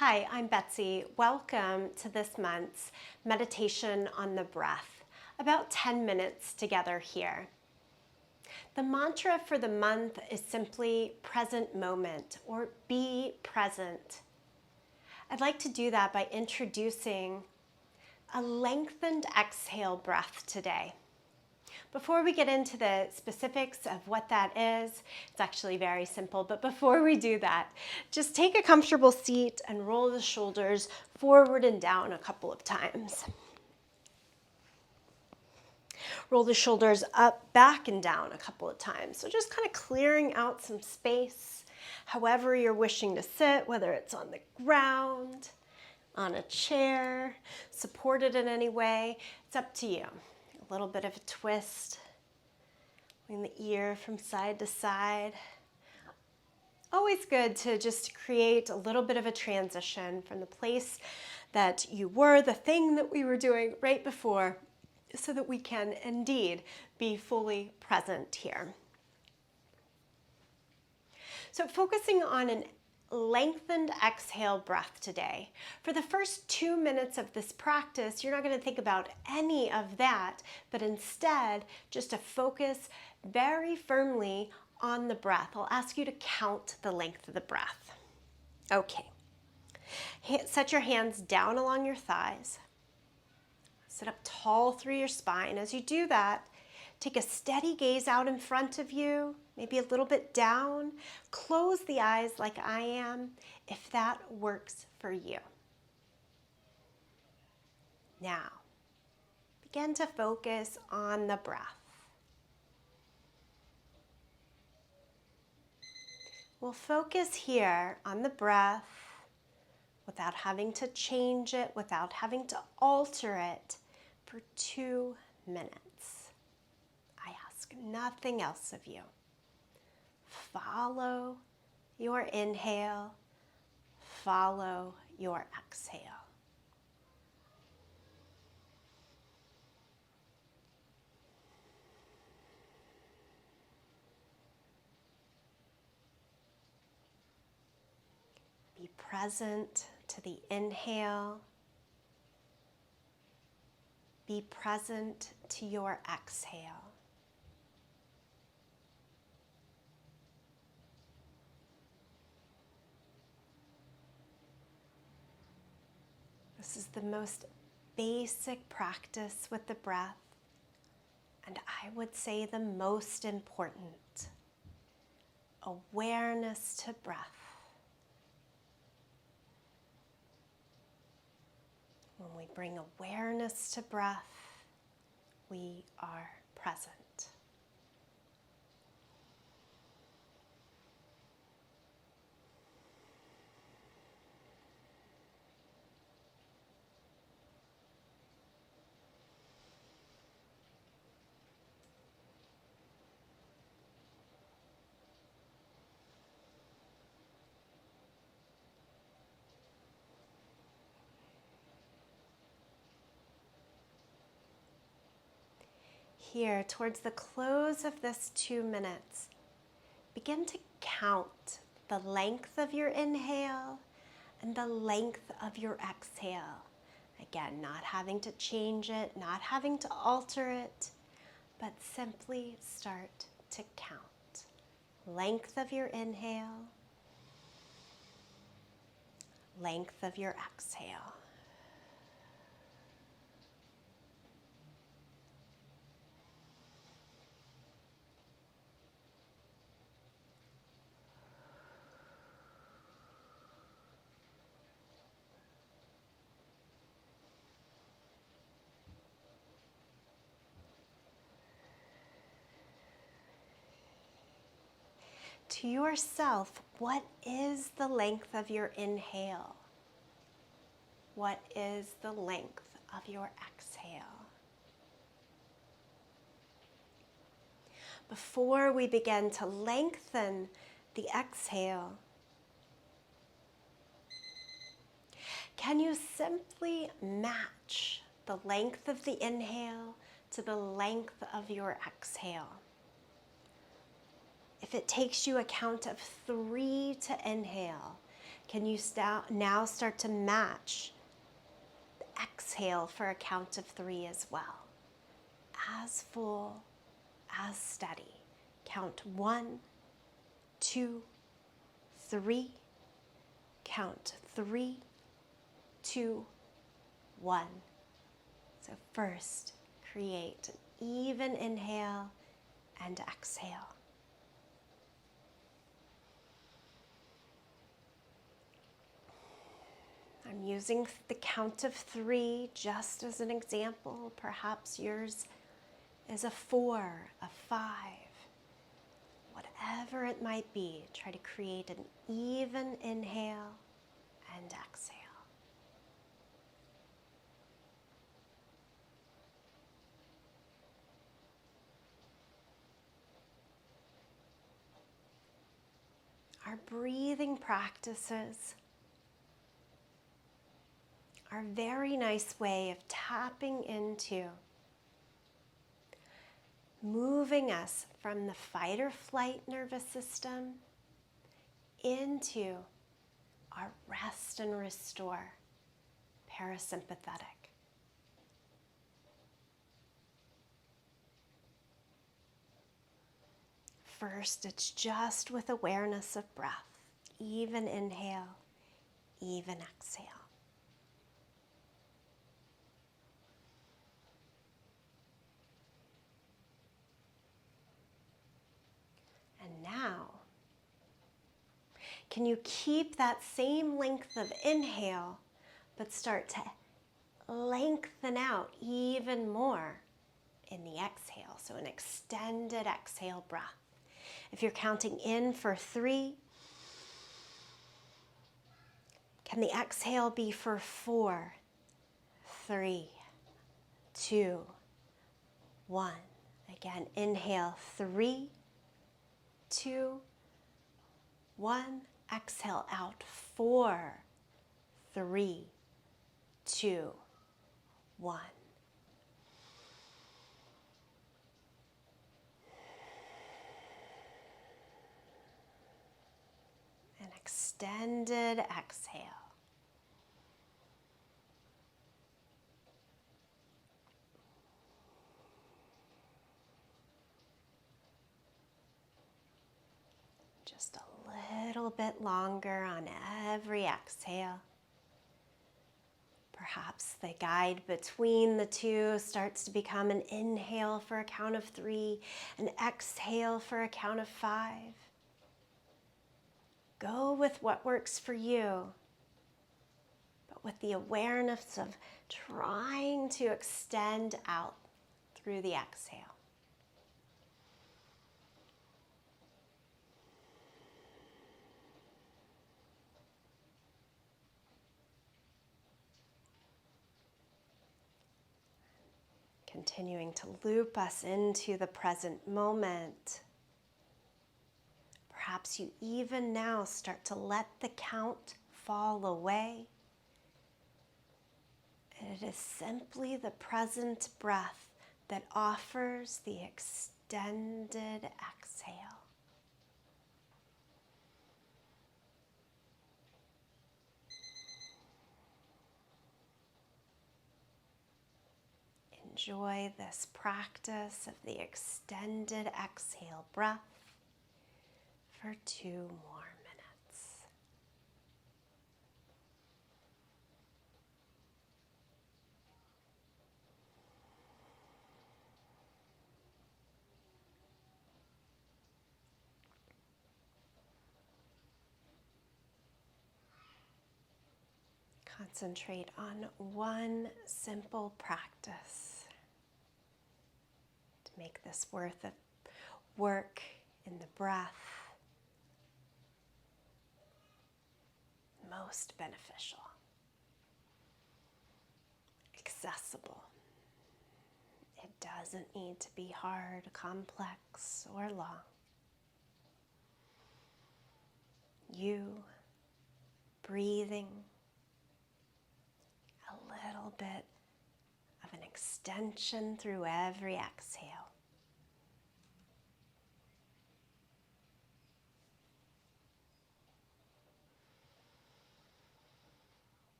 Hi, I'm Betsy. Welcome to this month's meditation on the breath. About 10 minutes together here. The mantra for the month is simply present moment or be present. I'd like to do that by introducing a lengthened exhale breath today. Before we get into the specifics of what that is, it's actually very simple, but before we do that, just take a comfortable seat and roll the shoulders forward and down a couple of times. Roll the shoulders up, back, and down a couple of times. So just kind of clearing out some space, however you're wishing to sit, whether it's on the ground, on a chair, supported in any way, it's up to you. A little bit of a twist, moving the ear from side to side. Always good to just create a little bit of a transition from the place that you were, the thing that we were doing right before, so that we can indeed be fully present here. So focusing on an lengthened exhale breath today. For the first 2 minutes of this practice, you're not going to think about any of that, but instead just to focus very firmly on the breath. I'll ask you to count the length of the breath. Okay. Set your hands down along your thighs. Sit up tall through your spine. As you do that, take a steady gaze out in front of you, maybe a little bit down. Close the eyes like I am, if that works for you. Now, begin to focus on the breath. We'll focus here on the breath without having to change it, without having to alter it for 2 minutes. I ask nothing else of you. Follow your inhale, follow your exhale. Be present to the inhale. Be present to your exhale. This is the most basic practice with the breath, and I would say the most important. Awareness to breath. When we bring awareness to breath, we are present. Here, towards the close of this 2 minutes, begin to count the length of your inhale and the length of your exhale. Again, not having to change it, not having to alter it, but simply start to count. Length of your inhale, length of your exhale. To yourself, what is the length of your inhale? What is the length of your exhale? Before we begin to lengthen the exhale, can you simply match the length of the inhale to the length of your exhale? If it takes you a count of 3 to inhale, Can you now start to match the exhale for a count of 3 as well? As full, as steady. Count 1, 2, 3. Count 3, 2, 1. So first, create an even inhale and exhale. I'm using the count of 3 just as an example. Perhaps yours is a 4, a 5. Whatever it might be, try to create an even inhale and exhale. Our breathing practices are a very nice way of tapping into moving us from the fight or flight nervous system into our rest and restore parasympathetic. First, it's just with awareness of breath. Even inhale, even exhale. And now, can you keep that same length of inhale, but start to lengthen out even more in the exhale? So an extended exhale breath. If you're counting in for 3, can the exhale be for 4, 3, 2, 1? Again, inhale 3, 2, 1. Exhale out 4, 3, 2, 1. An extended exhale. Just a little bit longer on every exhale. Perhaps the guide between the two starts to become an inhale for a count of 3, an exhale for a count of 5. Go with what works for you, but with the awareness of trying to extend out through the exhale. Continuing to loop us into the present moment. Perhaps you even now start to let the count fall away. It is simply the present breath that offers the extended exhale. Enjoy this practice of the extended exhale breath for 2 more minutes. Concentrate on one simple practice to make this worth of work in the breath most beneficial, accessible. It doesn't need to be hard, complex, or long. You breathing a little bit of an extension through every exhale.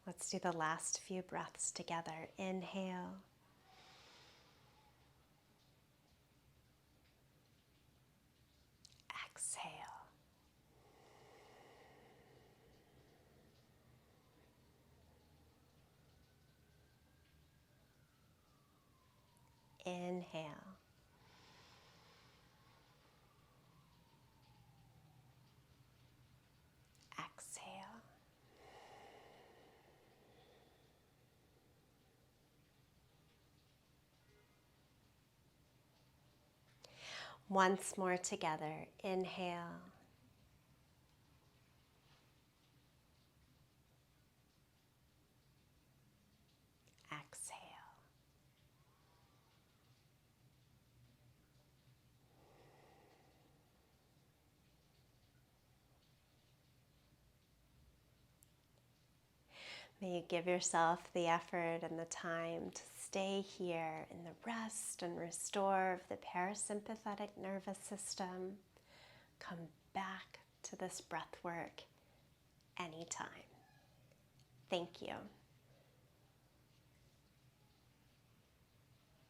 Let's do the last few breaths together. Inhale. Exhale. Inhale. Exhale. Once more together. Inhale. Exhale. May you give yourself the effort and the time to stay here in the rest and restore of the parasympathetic nervous system. Come back to this breath work anytime. Thank you.